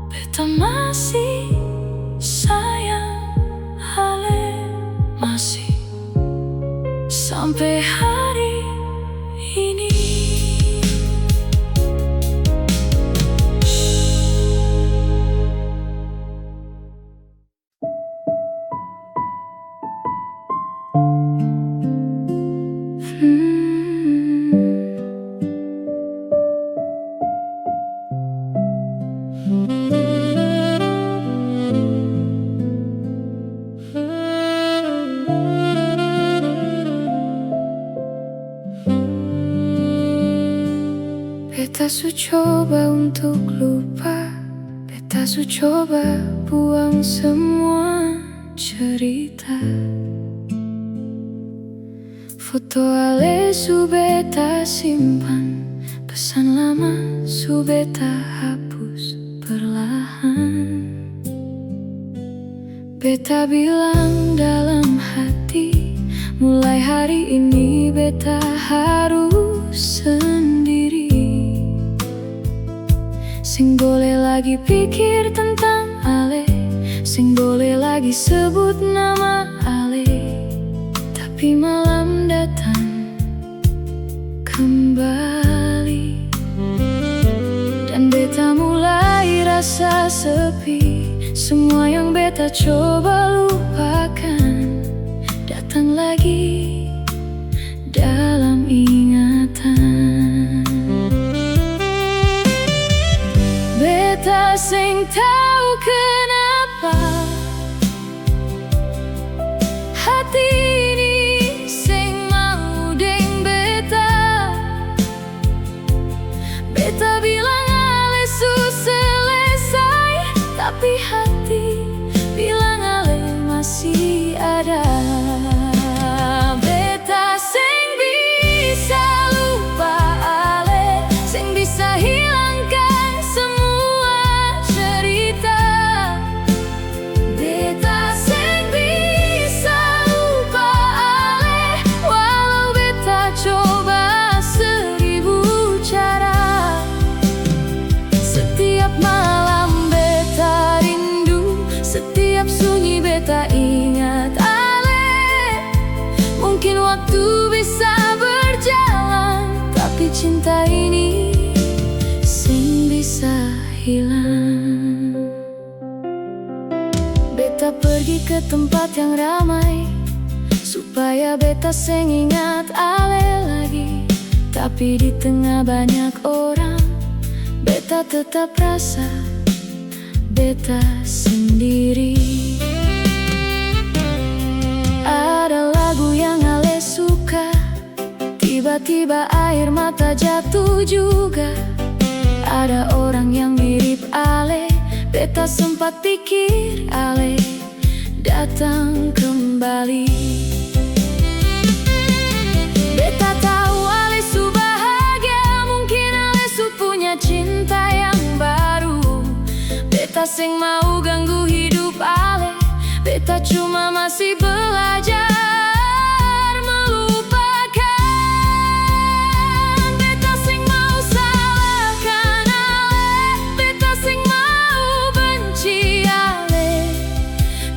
[SPEAKER 1] beta masih sayang Ale, masih sampai hari ini. Beta su coba untuk lupa, beta su coba buang semua cerita. Foto Ale su beta simpan, pesan lama su beta hapus perlahan. Beta bilang dalam hati, mulai hari ini beta harus sendiri. Sing boleh lagi pikir tentang Ale, sing boleh lagi sebut nama Ale. Tapi malam datang kembali, dan beta mulai rasa sepi. Semua yang beta coba lupakan datang lagi dalam ingatan. Beta seng tahu kenapa hati ini seng mau deng beta. Beta bilang Ale su selesai, tapi hati bilang Ale masih ada. Beta seng bisa lupa Ale, seng bisa hilangkan semua cerita. Beta seng bisa lupa Ale, walau beta coba 1000 cara. Setiap malam beta rindu, setiap sunyi beta ingat Ale. Mungkin waktu bisa berjalan, tapi cinta ini sing bisa hilang. Beta pergi ke tempat yang ramai, supaya beta seng ingat Ale lagi. Tapi di tengah banyak orang, beta tetap rasa beta sendiri. Ada lagu yang Ale suka, tiba-tiba air mata jatuh juga. Ada orang yang mirip Ale, beta sempat pikir Ale datang kembali. Beta tahu Ale su bahagia, mungkin Ale sing mau ganggu hidup ale. Beta cuma masih belajar melupakan. Beta sing mau salahkan ale, beta sing mau benci ale.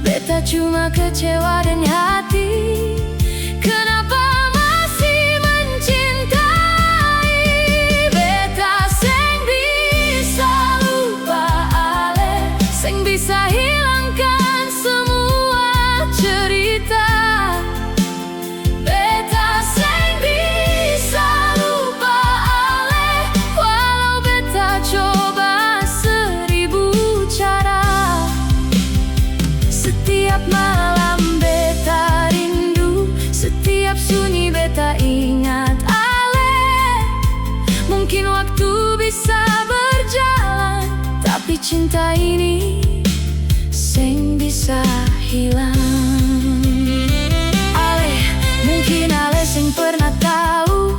[SPEAKER 1] Beta cuma kecewa dan hati. Kenapa masih mencintai? Beta sing bisa lupa ale, sing bisa hilangkan semua cerita. Beta sing bisa lupa ale, walau beta coba 1000 cara. Setiap malam beta rindu, setiap sunyi beta ingat ale. Mungkin waktu bisa berjalan, tapi cinta ini sing bisa hilang. Ale, mungkin ale sing pernah tahu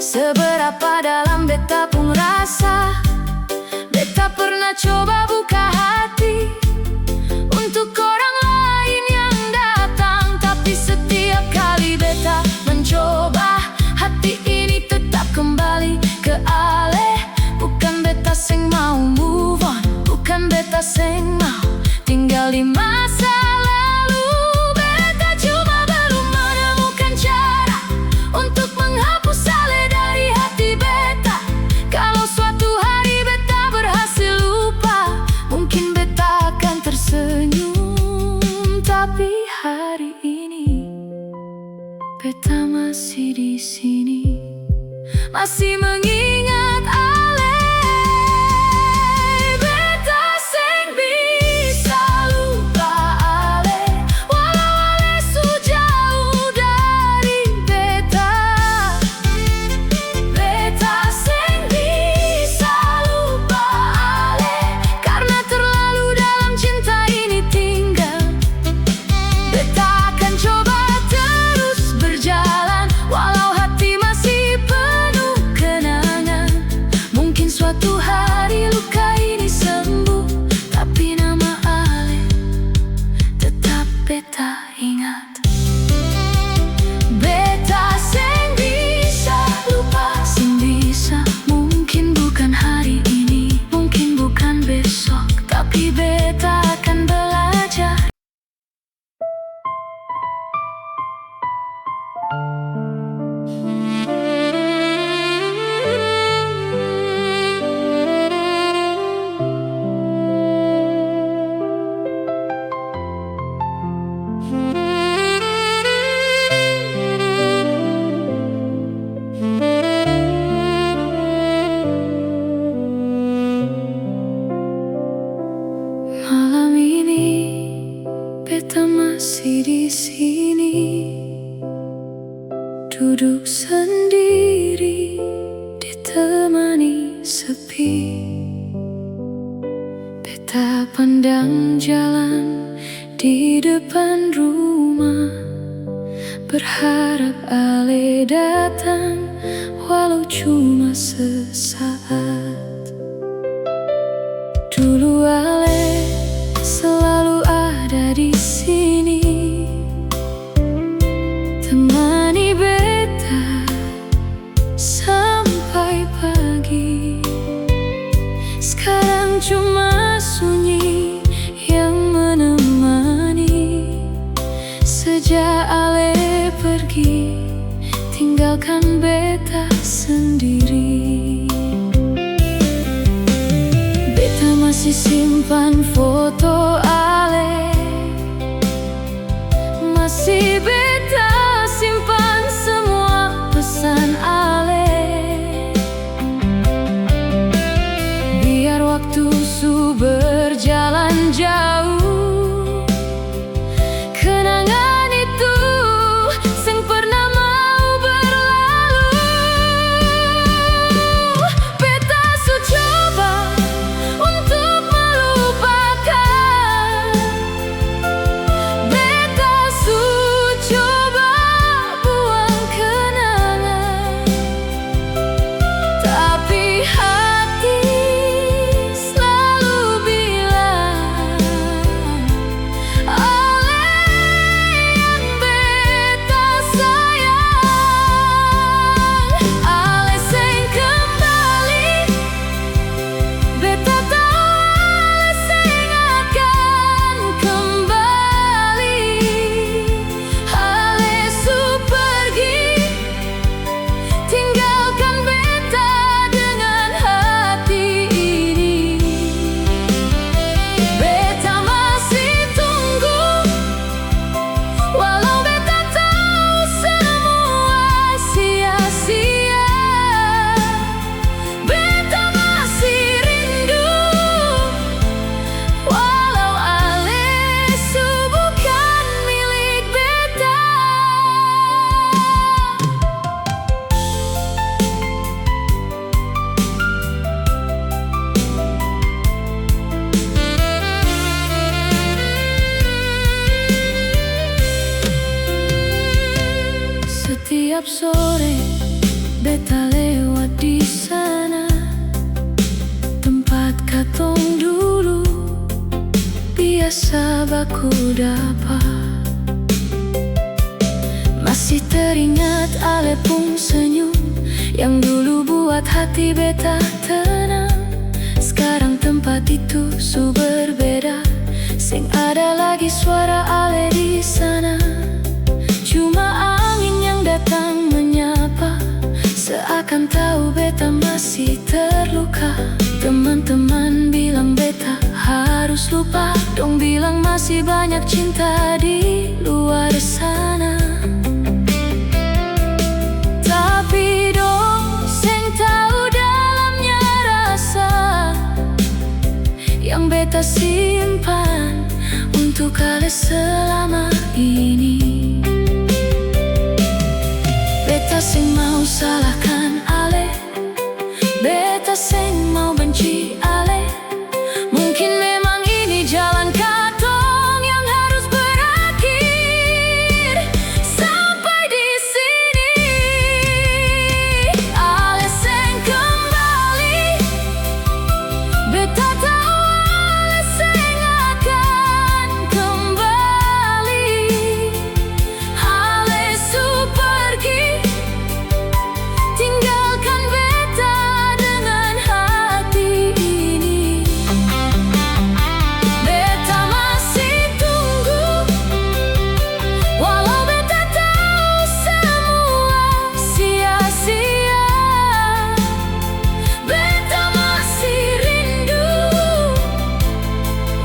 [SPEAKER 1] seberapa dalam beta pun rasa. Beta pernah coba buka hati untuk orang lain yang datang, tapi setiap kali beta mencoba, hati ini tetap kembali ke ale. Bukan beta sing mau move on, bukan beta sing mau tinggal di masa lalu. Beta cuma belum menemukan cara untuk menghapus ale dari hati beta. Kalau suatu hari beta berhasil lupa, mungkin beta akan tersenyum. Tapi hari ini beta masih di sini, masih mengingat ale. Beta sing bisa lupa ale, walau ale sejauh dari beta. Beta sing bisa lupa ale, karena terlalu dalam cinta ini tinggal. Beta akan coba terus berjalan, walau hati masih penuh kenangan. Mungkin suatu hari luka ini sembuh, tapi nama ale tetap beta ingat. Beta sing bisa lupa, sing bisa. Mungkin bukan hari ini, mungkin bukan besok, tapi beta akan belajar. Malam ini beta masih di sini, duduk sendiri ditemani sepi. Beta pandang jalan di depan rumah, berharap ale datang walau cuma sesaat. Dulu ale selalu ada di sini, temani beta sampai pagi. Sekarang cuma sunyi yang menemani. Sejak ale pergi, tinggalkan beta sendiri. Beta masih simpan foto ale, masih beta simpan semua pesan ale. Biar waktu berjalan jauh, kenangan itu sing pernah mau berlalu. Beta su coba untuk melupakan biasa baku dapat. Masih teringat ale pun senyum yang dulu buat hati beta tenang. Sekarang tempat itu su berbeda, sing ada lagi suara ale di sana. Cuma angin yang datang menyapa, seakan tahu beta masih terluka. Teman-teman bilang beta harus lupa, dong bilang masih banyak cinta di luar sana. Tapi dong seng tahu dalamnya rasa yang beta simpan untuk ale selama ini. Beta seng mau salahkan ale, beta seng mau benci ale. Mungkin memang ini jalan katong yang harus berakhir. Sampai di sini ale seng kembali. Beta tahu ale seng akan kembali. Ale su pergi, tinggalkan beta dengan hati ini. Beta masih tunggu, walau beta tahu semua sia-sia. Beta masih rindu,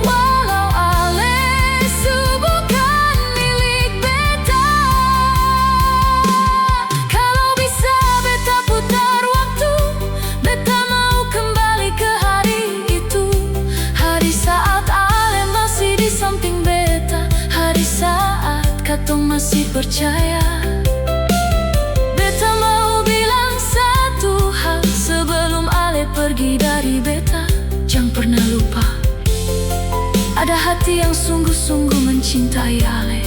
[SPEAKER 1] walau ale su bukan milik beta. Kalau bisa beta putar waktu, beta mau kembali ke hari itu. Hari saat ale masih di samping beta, hari saat katong masih percaya. Beta mau bilang satu hal sebelum ale pergi dari beta. Jangan pernah lupa, ada hati yang sungguh-sungguh mencintai ale.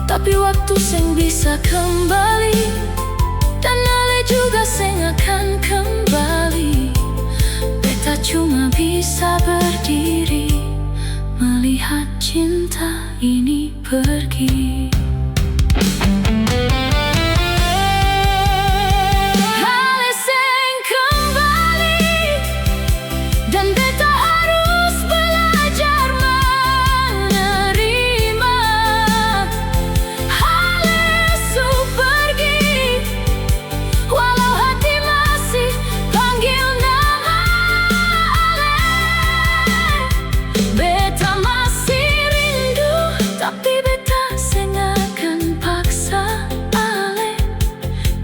[SPEAKER 1] Tapi waktu seng bisa kembali, dan ale juga seng akan kembali. Beta cuma bisa berdiri melihat cinta ini pergi. Ale seng kembali, dan beta harus belajar menerima. Ale su pergi, walau hati masih panggil nama ale. Beta masih rindu, tapi beta seng akan paksa ale.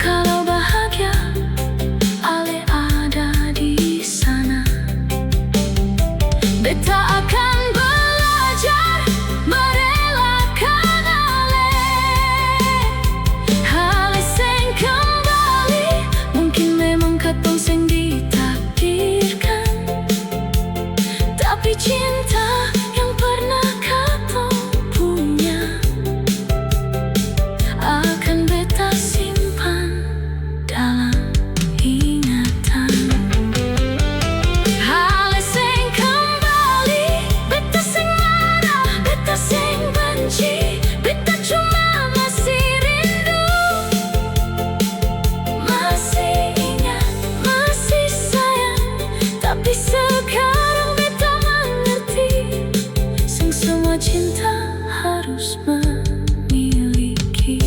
[SPEAKER 1] Kalau bahagia, ale ada di sana. Beta akan belajar merelakan ale. Ale seng kembali, mungkin memang katong seng ditakdirkan. Tapi cinta yang pernah katong punya akan beta simpan dalam ingatan. Ale seng kembali, beta seng marah, beta seng benci. Beta cuma masih rindu, masih ingat, masih sayang. Tapi sekarang beta mengerti, seng semua cinta harus memiliki.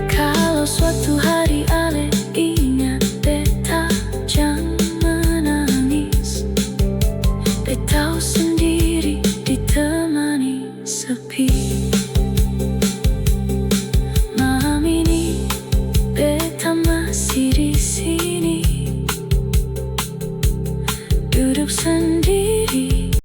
[SPEAKER 1] Kalau suatu hari ale ingat beta, jangan menangis. Beta